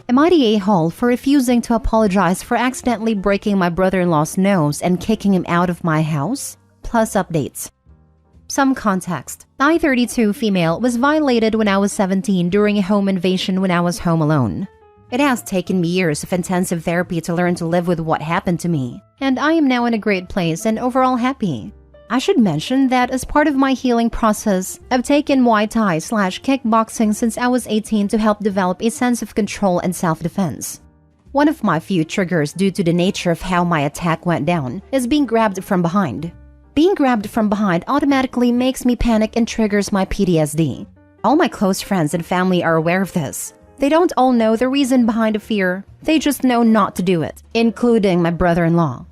Am I the a-hole for refusing to apologize for accidentally breaking my brother-in-law's nose and kicking him out of my house? Plus updates. Some context. I, 32 female, was violated when I was 17 during a home invasion when I was home alone. It has taken me years of intensive therapy to learn to live with what happened to me, and I am now in a great place and overall happy. I should mention that as part of my healing process, I've taken Muay Thai/kickboxing since I was 18 to help develop a sense of control and self-defense. One of my few triggers due to the nature of how my attack went down is being grabbed from behind. Being grabbed from behind automatically makes me panic and triggers my PTSD. All my close friends and family are aware of this. They don't all know the reason behind the fear, they just know not to do it, including my brother-in-law.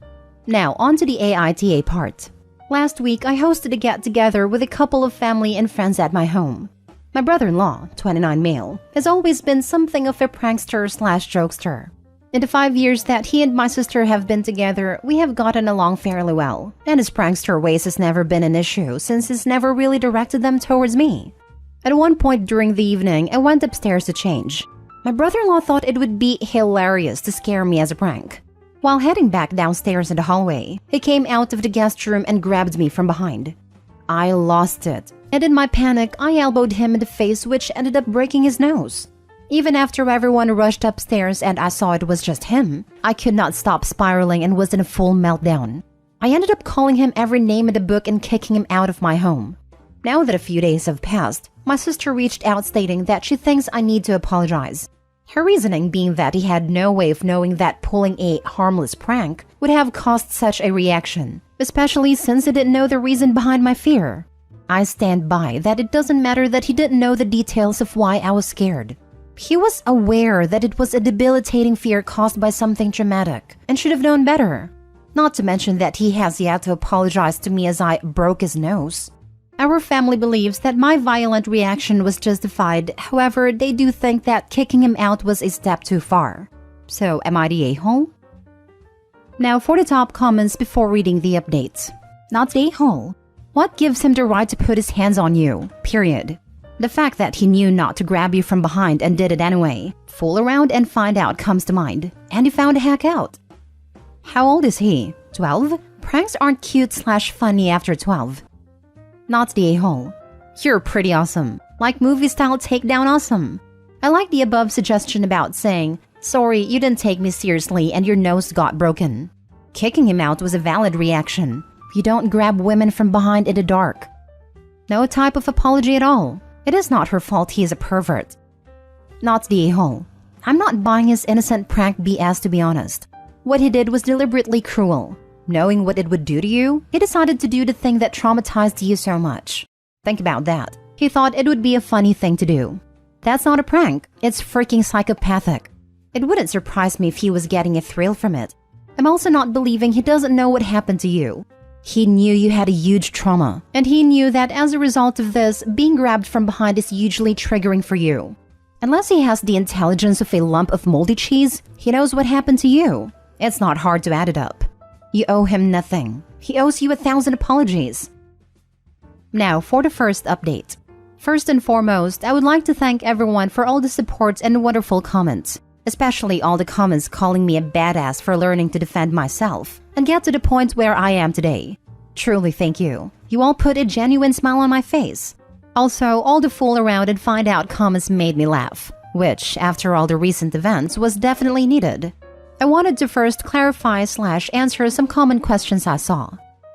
Now, on to the AITA part. Last week, I hosted a get-together with a couple of family and friends at my home. My brother-in-law, 29 male, has always been something of a prankster/jokester. In the 5 years that he and my sister have been together, we have gotten along fairly well, and his prankster ways has never been an issue since he's never really directed them towards me. At one point during the evening, I went upstairs to change. My brother-in-law thought it would be hilarious to scare me as a prank. While heading back downstairs in the hallway, he came out of the guest room and grabbed me from behind. I lost it, and in my panic, I elbowed him in the face, which ended up breaking his nose. Even after everyone rushed upstairs and I saw it was just him, I could not stop spiraling and was in a full meltdown. I ended up calling him every name in the book and kicking him out of my home. Now that a few days have passed, my sister reached out stating that she thinks I need to apologize. Her reasoning being that he had no way of knowing that pulling a harmless prank would have caused such a reaction, especially since he didn't know the reason behind my fear. I stand by that it doesn't matter that he didn't know the details of why I was scared. He was aware that it was a debilitating fear caused by something traumatic and should have known better. Not to mention that he has yet to apologize to me as I broke his nose. Our family believes that my violent reaction was justified, however, they do think that kicking him out was a step too far. So, am I the a-hole? Now for the top comments before reading the updates. Not the a-hole. What gives him the right to put his hands on you? Period. The fact that he knew not to grab you from behind and did it anyway. Fool around and find out comes to mind. And he found a hack out. How old is he? 12? Pranks aren't cute/funny after 12. Not the a-hole. You're pretty awesome. Like movie-style takedown awesome. I like the above suggestion about saying, sorry, you didn't take me seriously and your nose got broken. Kicking him out was a valid reaction. You don't grab women from behind in the dark. No type of apology at all. It is not her fault he is a pervert. Not the a-hole. I'm not buying his innocent prank BS, to be honest. What he did was deliberately cruel. Knowing what it would do to you, he decided to do the thing that traumatized you so much. Think about that. He thought it would be a funny thing to do. That's not a prank. It's freaking psychopathic. It wouldn't surprise me if he was getting a thrill from it. I'm also not believing he doesn't know what happened to you. He knew you had a huge trauma, and he knew that as a result of this, being grabbed from behind is hugely triggering for you. Unless he has the intelligence of a lump of moldy cheese, he knows what happened to you. It's not hard to add it up. You owe him nothing. He owes you 1,000 apologies. Now for the first update. First and foremost, I would like to thank everyone for all the support and wonderful comments, especially all the comments calling me a badass for learning to defend myself and get to the point where I am today. Truly thank you. You all put a genuine smile on my face. Also, all the fool around and find out comments made me laugh, which, after all the recent events, was definitely needed. I wanted to first clarify/answer some common questions I saw.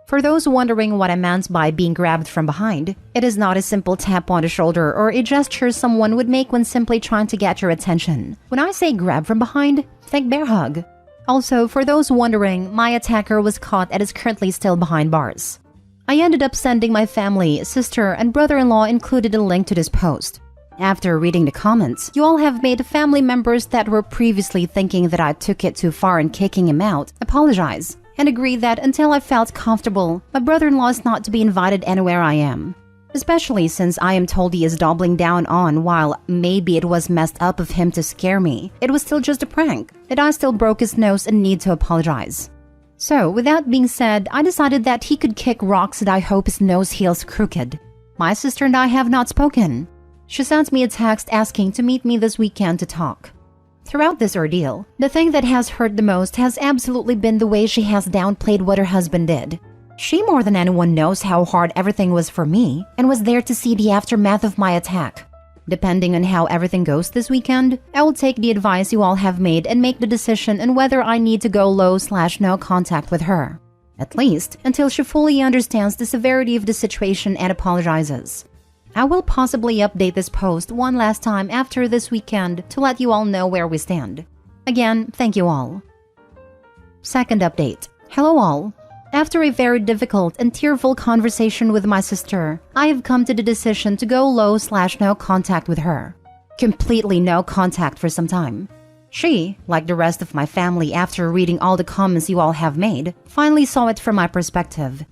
For those wondering what I meant by being grabbed from behind, it is not a simple tap on the shoulder or a gesture someone would make when simply trying to get your attention. When I say grab from behind, think bear hug. Also, for those wondering, my attacker was caught and is currently still behind bars. I ended up sending my family, sister, and brother-in-law included a link to this post. After reading the comments, you all have made family members that were previously thinking that I took it too far in kicking him out apologize and agree that until I felt comfortable, my brother-in-law is not to be invited anywhere I am. Especially since I am told he is doubling down on while maybe it was messed up of him to scare me, it was still just a prank, that I still broke his nose and need to apologize. So, with that being said, I decided that he could kick rocks and I hope his nose heals crooked. My sister and I have not spoken. She sent me a text asking to meet me this weekend to talk. Throughout this ordeal, the thing that has hurt the most has absolutely been the way she has downplayed what her husband did. She more than anyone knows how hard everything was for me and was there to see the aftermath of my attack. Depending on how everything goes this weekend, I will take the advice you all have made and make the decision on whether I need to go low/no contact with her. At least until she fully understands the severity of the situation and apologizes. I will possibly update this post one last time after this weekend to let you all know where we stand. Again, thank you all. Second update. Hello all. After a very difficult and tearful conversation with my sister, I have come to the decision to go low/no contact with her. Completely no contact for some time. She, like the rest of my family after reading all the comments you all have made, finally saw it from my perspective.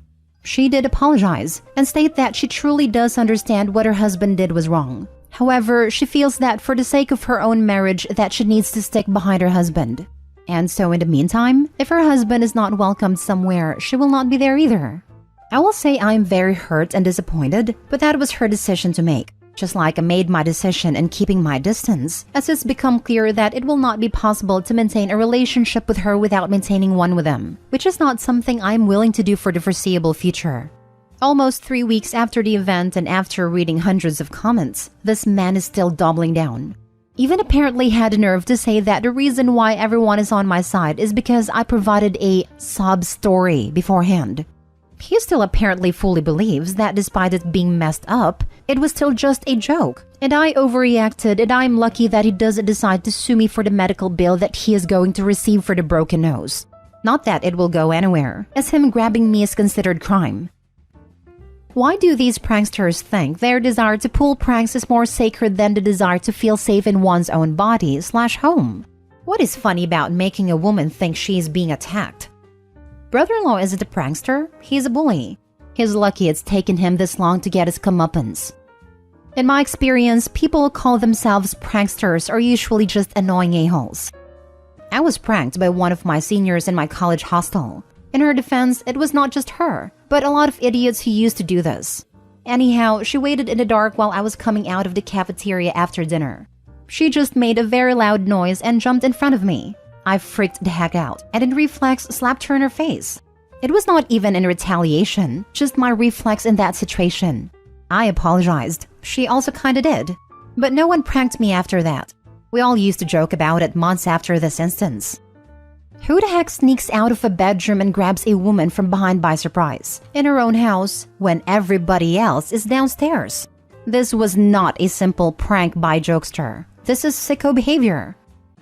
She did apologize and state that she truly does understand what her husband did was wrong. However, she feels that for the sake of her own marriage that she needs to stick behind her husband. And so in the meantime, if her husband is not welcomed somewhere, she will not be there either. I will say I am very hurt and disappointed, but that was her decision to make. Just like I made my decision in keeping my distance, as it's become clear that it will not be possible to maintain a relationship with her without maintaining one with him, which is not something I'm willing to do for the foreseeable future. Almost 3 weeks after the event and after reading hundreds of comments, this man is still doubling down. Even apparently had the nerve to say that the reason why everyone is on my side is because I provided a sob story beforehand. He still apparently fully believes that despite it being messed up, it was still just a joke, and I overreacted, and I'm lucky that he doesn't decide to sue me for the medical bill that he is going to receive for the broken nose. Not that it will go anywhere, as him grabbing me is considered crime. Why do these pranksters think their desire to pull pranks is more sacred than the desire to feel safe in one's own body/home? What is funny about making a woman think she is being attacked? Brother-in-law isn't a prankster, he's a bully. He's lucky it's taken him this long to get his comeuppance. In my experience, people who call themselves pranksters are usually just annoying a-holes. I was pranked by one of my seniors in my college hostel. In her defense, it was not just her, but a lot of idiots who used to do this. Anyhow, she waited in the dark while I was coming out of the cafeteria after dinner. She just made a very loud noise and jumped in front of me. I freaked the heck out, and in reflex slapped her in her face. It was not even in retaliation, just my reflex in that situation. I apologized. She also kinda did. But no one pranked me after that. We all used to joke about it months after this instance. Who the heck sneaks out of a bedroom and grabs a woman from behind by surprise, in her own house, when everybody else is downstairs? This was not a simple prank by jokester. This is sicko behavior.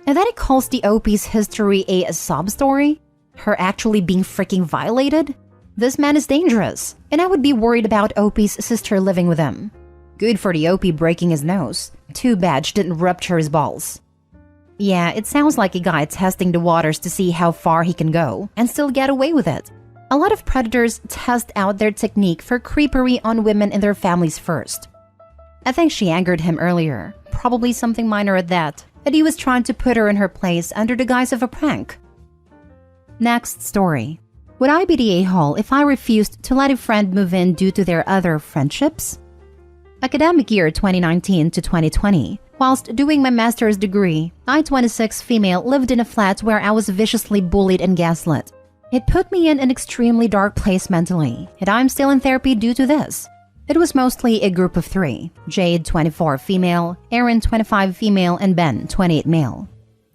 And then he calls the OP's history a sob story? Her actually being freaking violated? This man is dangerous, and I would be worried about OP's sister living with him. Good for the OP breaking his nose. Too bad she didn't rupture his balls. Yeah, it sounds like a guy testing the waters to see how far he can go and still get away with it. A lot of predators test out their technique for creepery on women and their families first. I think she angered him earlier, probably something minor at that, and he was trying to put her in her place under the guise of a prank. Next story. Would I be the a-hole if I refused to let a friend move in due to their other friendships? Academic year 2019 to 2020. Whilst doing my master's degree, I, 26 female, lived in a flat where I was viciously bullied and gaslit. It put me in an extremely dark place mentally, and I'm still in therapy due to this. It was mostly a group of 3, Jade, 24 female, Erin, 25 female, and Ben, 28 male.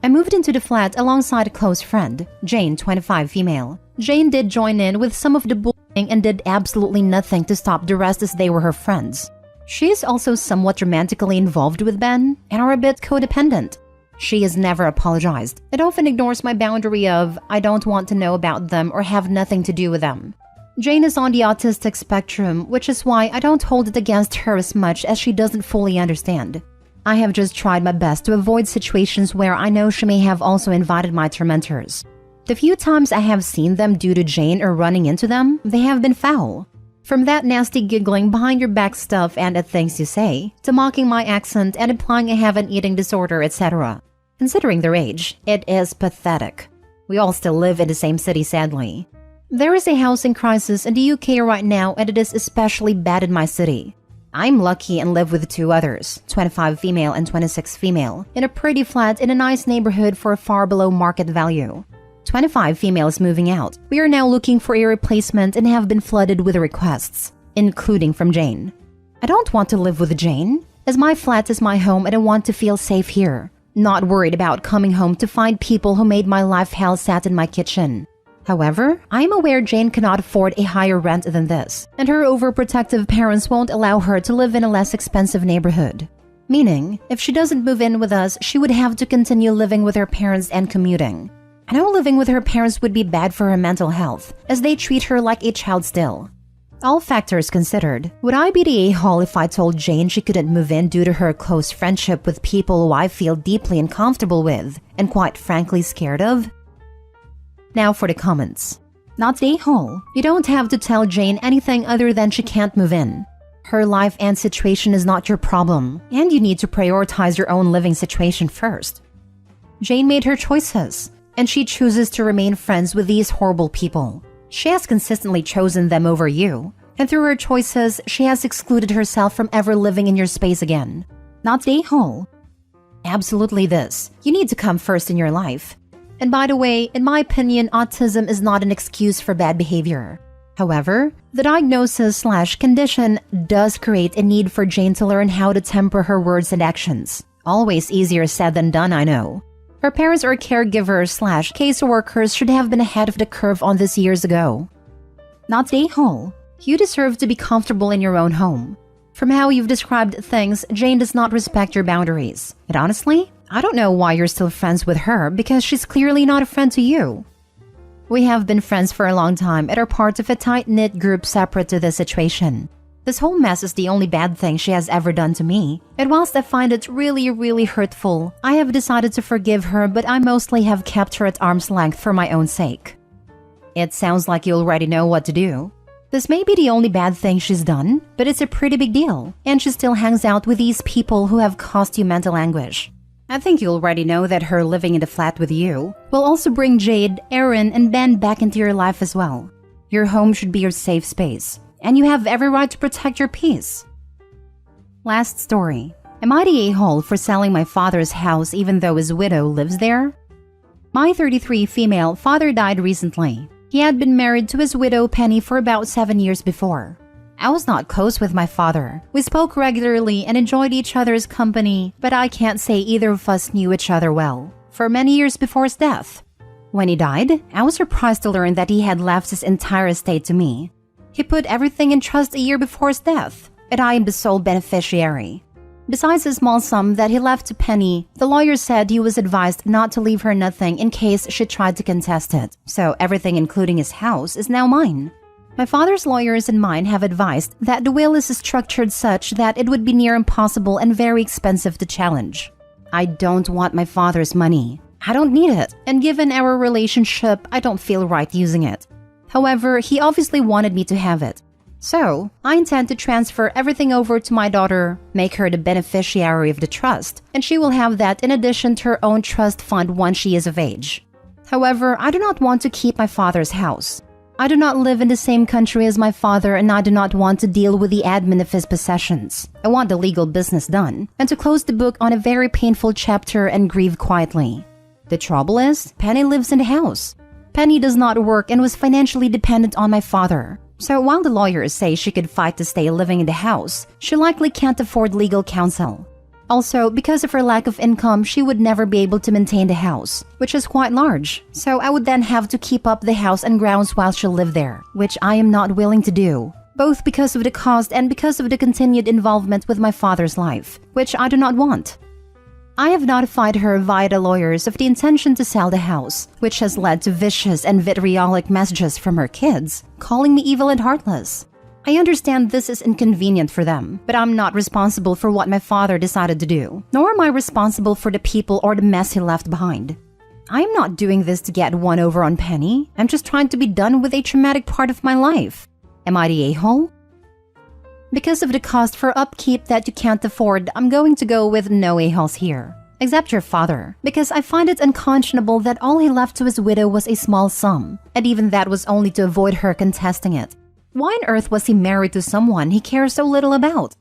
I moved into the flat alongside a close friend, Jane, 25 female. Jane did join in with some of the bullying and did absolutely nothing to stop the rest as they were her friends. She is also somewhat romantically involved with Ben and are a bit codependent. She has never apologized. It often ignores my boundary of, I don't want to know about them or have nothing to do with them. Jane is on the autistic spectrum, which is why I don't hold it against her as much as she doesn't fully understand. I have just tried my best to avoid situations where I know she may have also invited my tormentors. The few times I have seen them due to Jane or running into them, they have been foul. From that nasty giggling behind your back stuff and at things you say, to mocking my accent and implying I have an eating disorder, etc. Considering their age, it is pathetic. We all still live in the same city, sadly. There is a housing crisis in the UK right now, and it is especially bad in my city. I'm lucky and live with two others, 25 female and 26 female, in a pretty flat in a nice neighborhood for far below market value. 25 female is moving out. We are now looking for a replacement and have been flooded with requests, including from Jane. I don't want to live with Jane, as my flat is my home and I want to feel safe here. Not worried about coming home to find people who made my life hell sat in my kitchen. However, I am aware Jane cannot afford a higher rent than this, and her overprotective parents won't allow her to live in a less expensive neighborhood. Meaning, if she doesn't move in with us, she would have to continue living with her parents and commuting. I know living with her parents would be bad for her mental health, as they treat her like a child still. All factors considered, would I be the a-hole if I told Jane she couldn't move in due to her close friendship with people who I feel deeply uncomfortable with, and quite frankly scared of? Now for the comments. Not the a-hole. You don't have to tell Jane anything other than she can't move in. Her life and situation is not your problem, and you need to prioritize your own living situation first. Jane made her choices, and she chooses to remain friends with these horrible people. She has consistently chosen them over you, and through her choices, she has excluded herself from ever living in your space again. Not the a-hole. Absolutely this. You need to come first in your life. And by the way, in my opinion, autism is not an excuse for bad behavior. However, the diagnosis/condition does create a need for Jane to learn how to temper her words and actions. Always easier said than done, I know. Her parents or caregivers/caseworkers should have been ahead of the curve on this years ago. Not the a-hole. You deserve to be comfortable in your own home. From how you've described things, Jane does not respect your boundaries. And honestly, I don't know why you're still friends with her because she's clearly not a friend to you. We have been friends for a long time and are part of a tight-knit group separate to this situation. This whole mess is the only bad thing she has ever done to me, and whilst I find it really hurtful, I have decided to forgive her, but I mostly have kept her at arm's length for my own sake. It sounds like you already know what to do. This may be the only bad thing she's done, but it's a pretty big deal, and she still hangs out with these people who have caused you mental anguish. I think you already know that her living in the flat with you will also bring Jade, Aaron, and Ben back into your life as well. Your home should be your safe space, and you have every right to protect your peace. Last story. Am I the a-hole for selling my father's house even though his widow lives there? My 33 female father died recently. He had been married to his widow Penny for about 7 years before. I was not close with my father. We spoke regularly and enjoyed each other's company, but I can't say either of us knew each other well, for many years before his death. When he died, I was surprised to learn that he had left his entire estate to me. He put everything in trust a year before his death, and I am the sole beneficiary. Besides a small sum that he left to Penny, the lawyer said he was advised not to leave her nothing in case she tried to contest it, so everything including his house is now mine. My father's lawyers and mine have advised that the will is structured such that it would be near impossible and very expensive to challenge. I don't want my father's money. I don't need it, and given our relationship, I don't feel right using it. However, he obviously wanted me to have it. So, I intend to transfer everything over to my daughter, make her the beneficiary of the trust, and she will have that in addition to her own trust fund once she is of age. However, I do not want to keep my father's house. I do not live in the same country as my father, and I do not want to deal with the admin of his possessions. I want the legal business done, and to close the book on a very painful chapter and grieve quietly. The trouble is, Penny lives in the house. Penny does not work and was financially dependent on my father. So while the lawyers say she could fight to stay living in the house, she likely can't afford legal counsel. Also, because of her lack of income, she would never be able to maintain the house, which is quite large. So I would then have to keep up the house and grounds while she lived there, which I am not willing to do, both because of the cost and because of the continued involvement with my father's life, which I do not want. I have notified her via the lawyers of the intention to sell the house, which has led to vicious and vitriolic messages from her kids, calling me evil and heartless. I understand this is inconvenient for them, but I'm not responsible for what my father decided to do, nor am I responsible for the people or the mess he left behind. I am not doing this to get one over on Penny. I'm just trying to be done with a traumatic part of my life. Am I the a-hole? Because of the cost for upkeep that you can't afford, I'm going to go with no a-holes here. Except your father, because I find it unconscionable that all he left to his widow was a small sum, and even that was only to avoid her contesting it. Why on earth was he married to someone he cares so little about?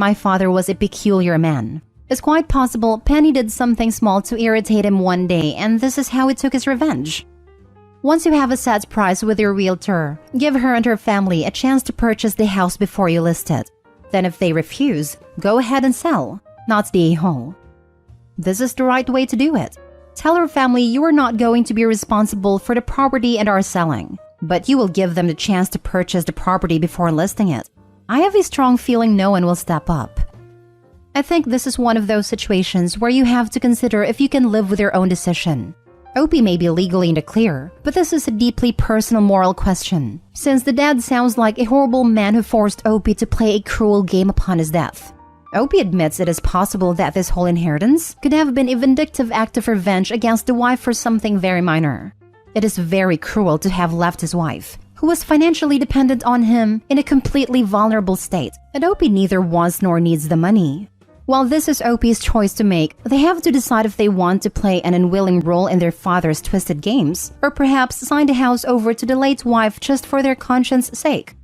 My father was a peculiar man. It's quite possible Penny did something small to irritate him one day, and this is how he took his revenge. Once you have a set price with your realtor, give her and her family a chance to purchase the house before you list it. Then if they refuse, go ahead and sell, not stay home. This is the right way to do it. Tell her family you are not going to be responsible for the property and are selling, but you will give them the chance to purchase the property before listing it. I have a strong feeling no one will step up. I think this is one of those situations where you have to consider if you can live with your own decision. Opie may be legally in the clear, but this is a deeply personal moral question, since the dad sounds like a horrible man who forced Opie to play a cruel game upon his death. Opie admits it is possible that this whole inheritance could have been a vindictive act of revenge against the wife for something very minor. It is very cruel to have left his wife, who was financially dependent on him, in a completely vulnerable state, and Opie neither wants nor needs the money. While this is Opie's choice to make, they have to decide if they want to play an unwilling role in their father's twisted games, or perhaps sign the house over to the late wife just for their conscience sake.